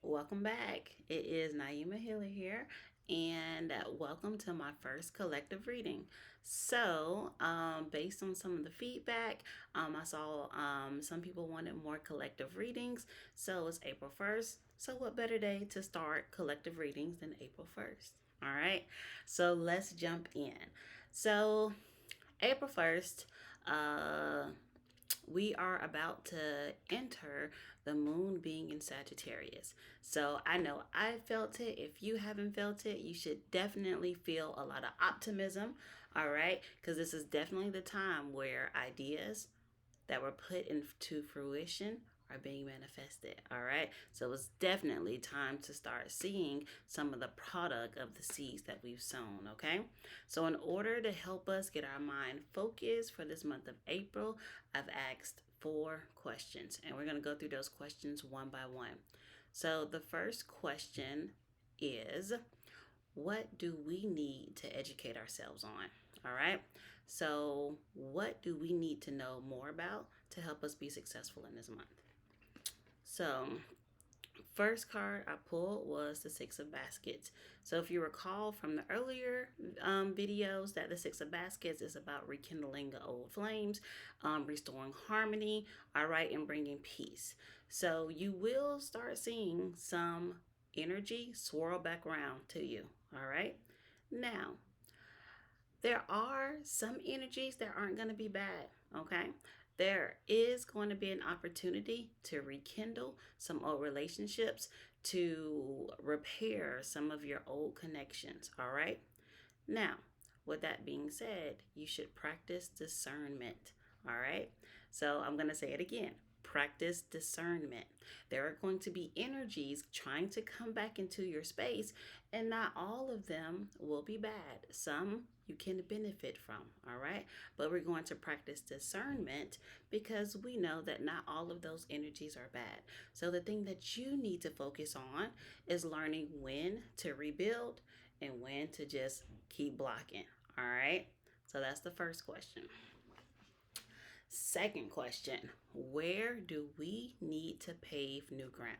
Welcome back. It is Naima Hiller here, and welcome to my first collective reading. Based on some of the feedback, I saw some people wanted more collective readings, so it's April 1st. So, what better day to start collective readings than April 1st? All right, so let's jump in. So, April 1st, uh, we are about to enter the moon being in Sagittarius. So I know I felt it. If you haven't felt it, you should definitely feel a lot of optimism. All right. Because this is definitely the time where ideas that were put into fruition are being manifested. All right. So it's definitely time to start seeing some of the product of the seeds that we've sown. Okay. So, in order to help us get our mind focused for this month of April, I've asked 4 questions, and we're going to go through those questions one by one. So, the first question is, what do we need to educate ourselves on? All right. So, what do we need to know more about to help us be successful in this month? So, first card I pulled was the Six of Baskets. So, if you recall from the earlier videos, that the Six of Baskets is about rekindling the old flames, restoring harmony, all right, and bringing peace. So, you will start seeing some energy swirl back around to you, all right? Now, there are some energies that aren't going to be bad, okay? There is going to be an opportunity to rekindle some old relationships, to repair some of your old connections, all right? Now, with that being said, you should practice discernment, all right? So I'm going to say it again. Practice discernment. There are going to be energies trying to come back into your space, and not all of them will be bad. Some you can benefit from, all right? But we're going to practice discernment because we know that not all of those energies are bad. So the thing that you need to focus on is learning when to rebuild and when to just keep blocking. All right. So that's the first question. Second question, where do we need to pave new ground?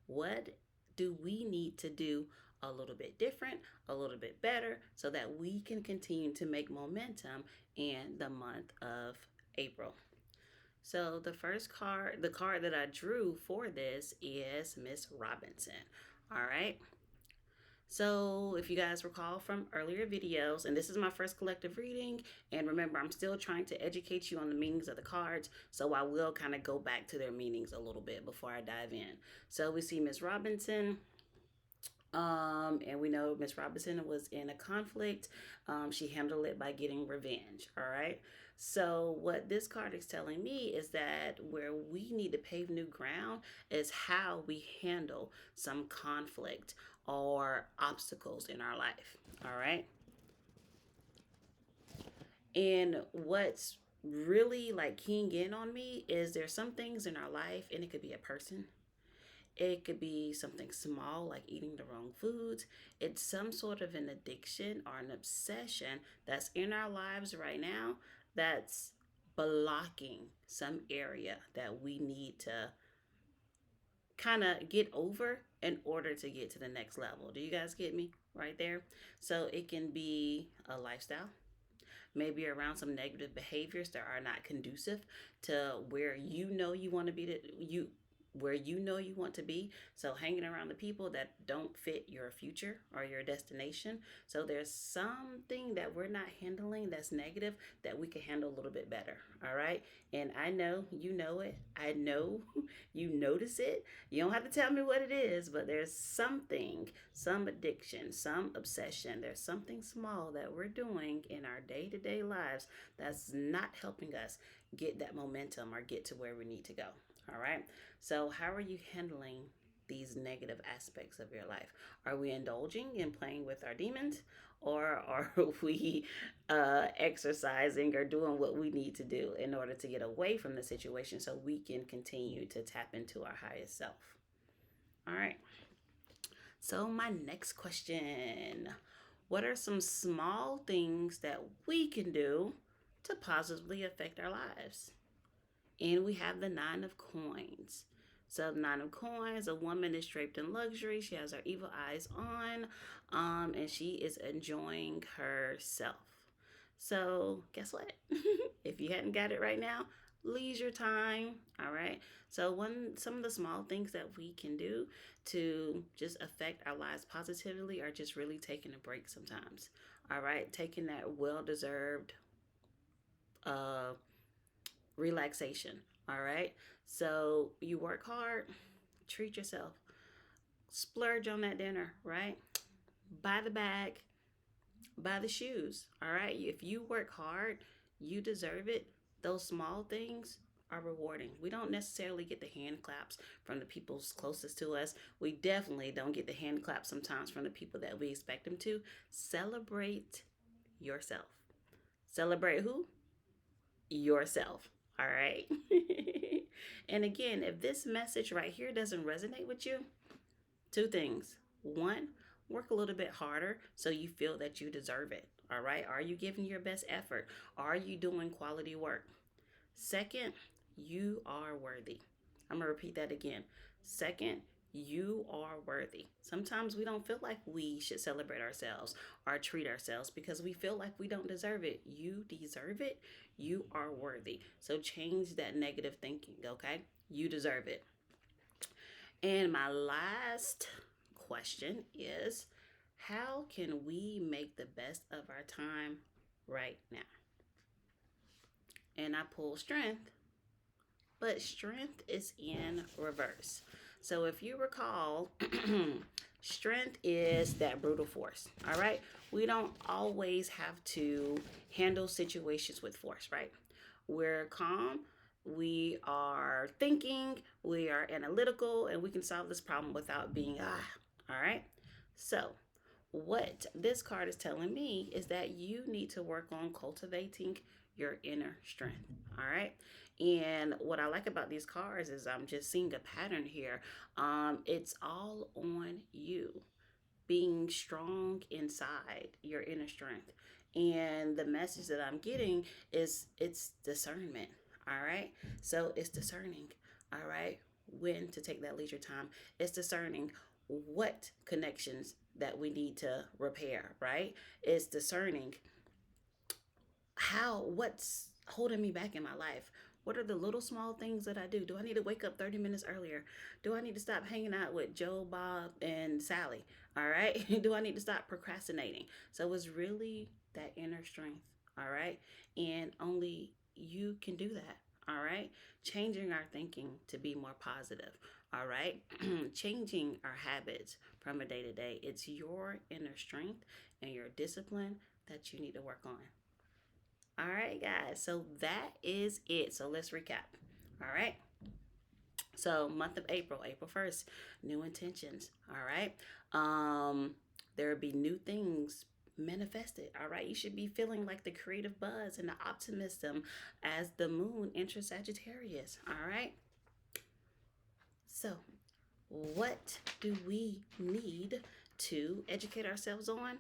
What do we need to do a little bit different, a little bit better, so that we can continue to make momentum in the month of April? So the card that I drew for this is Miss Robinson. All right. So, if you guys recall from earlier videos, and this is my first collective reading, and remember, I'm still trying to educate you on the meanings of the cards, so I will kind of go back to their meanings a little bit before I dive in. So, we see Miss Robinson. And we know Miss Robinson was in a conflict. She handled it by getting revenge. All right. So, what this card is telling me is that where we need to pave new ground is how we handle some conflict or obstacles in our life. All right. And what's really like keying in on me is there's some things in our life, and it could be a person, it could be something small like eating the wrong foods. It's some sort of an addiction or an obsession that's in our lives right now that's blocking some area that we need to kind of get over in order to get to the next level. Do you guys get me right there? So it can be a lifestyle, maybe around some negative behaviors that are not conducive to where you know you want to be, where you know you want to be. So hanging around the people that don't fit your future or your destination. So there's something that we're not handling that's negative that we can handle a little bit better. All right. And I know you know it. I know you notice it. You don't have to tell me what it is, but there's something, some addiction, some obsession. There's something small that we're doing in our day to day lives that's not helping us get that momentum or get to where we need to go. All right. So, how are you handling these negative aspects of your life? Are we indulging in playing with our demons, or are we exercising or doing what we need to do in order to get away from the situation so we can continue to tap into our highest self? All right. So, my next question, what are some small things that we can do to positively affect our lives? And we have the Nine of Coins. So, Nine of Coins, a woman is draped in luxury. She has her evil eyes on, and she is enjoying herself. So, guess what? If you hadn't got it right now, leisure time. All right. So, some of the small things that we can do to just affect our lives positively are just really taking a break sometimes. All right. Taking that well deserved uh, relaxation. All right. So, you work hard, treat yourself, splurge on that dinner, right? Buy the bag, buy the shoes. All right. If you work hard, you deserve it. Those small things are rewarding. We don't necessarily get the hand claps from the people closest to us. We definitely don't get the hand claps sometimes from the people that we expect them to. Celebrate yourself. Celebrate who? Yourself. All right. And again, if this message right here doesn't resonate with you, two things. One, work a little bit harder so you feel that you deserve it. All right. Are you giving your best effort? Are you doing quality work? Second, you are worthy. I'm going to repeat that again. Second, you are worthy. Sometimes we don't feel like we should celebrate ourselves or treat ourselves because we feel like we don't deserve it. You deserve it. You are worthy. So change that negative thinking, okay? You deserve it. And my last question is, how can we make the best of our time right now? And I pull strength, but strength is in reverse. So if you recall, strength is that brutal force. All right. We don't always have to handle situations with force, right? We're calm. We are thinking. We are analytical, and we can solve this problem without being All right. So what this card is telling me is that you need to work on cultivating your inner strength. All right. And what I like about these cards is I'm just seeing a pattern here. It's all on you being strong inside your inner strength. And the message that I'm getting is it's discernment. All right. So it's discerning. All right. When to take that leisure time. It's discerning what connections that we need to repair, right? It's discerning what's holding me back in my life. What are the little small things that I do? Do I need to wake up 30 minutes earlier? Do I need to stop hanging out with Joe, Bob, and Sally? All right. Do I need to stop procrastinating? So it's really that inner strength. All right. And only you can do that. All right. Changing our thinking to be more positive. All right. Changing our habits from a day to day. It's your inner strength and your discipline that you need to work on. All right, guys. So that is it. So let's recap. All right. So month of April, April 1st, new intentions. All right. There will be new things manifested. All right. You should be feeling like the creative buzz and the optimism as the moon enters Sagittarius. All right. So what do we need to educate ourselves on?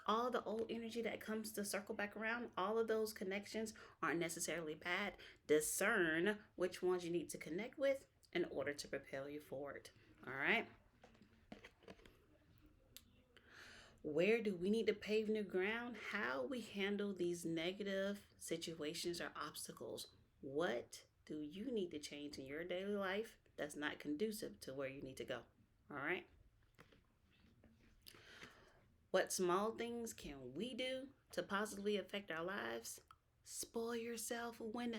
All the old energy that comes to circle back around, all of those connections aren't necessarily bad. Discern which ones you need to connect with in order to propel you forward. All right. Where do we need to pave new ground? How we handle these negative situations or obstacles. What do you need to change in your daily life that's not conducive to where you need to go? All right. What small things can we do to positively affect our lives? Spoil yourself when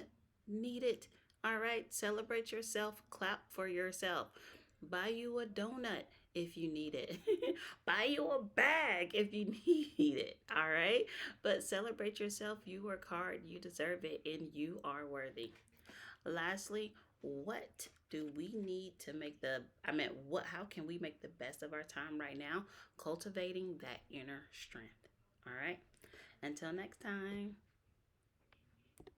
needed. All right. Celebrate yourself. Clap for yourself. Buy you a donut if you need it. Buy you a bag if you need it. All right. But celebrate yourself. You work hard. You deserve it. And you are worthy. Lastly, what do we need to make how can we make the best of our time right now? Cultivating that inner strength. All right. Until next time.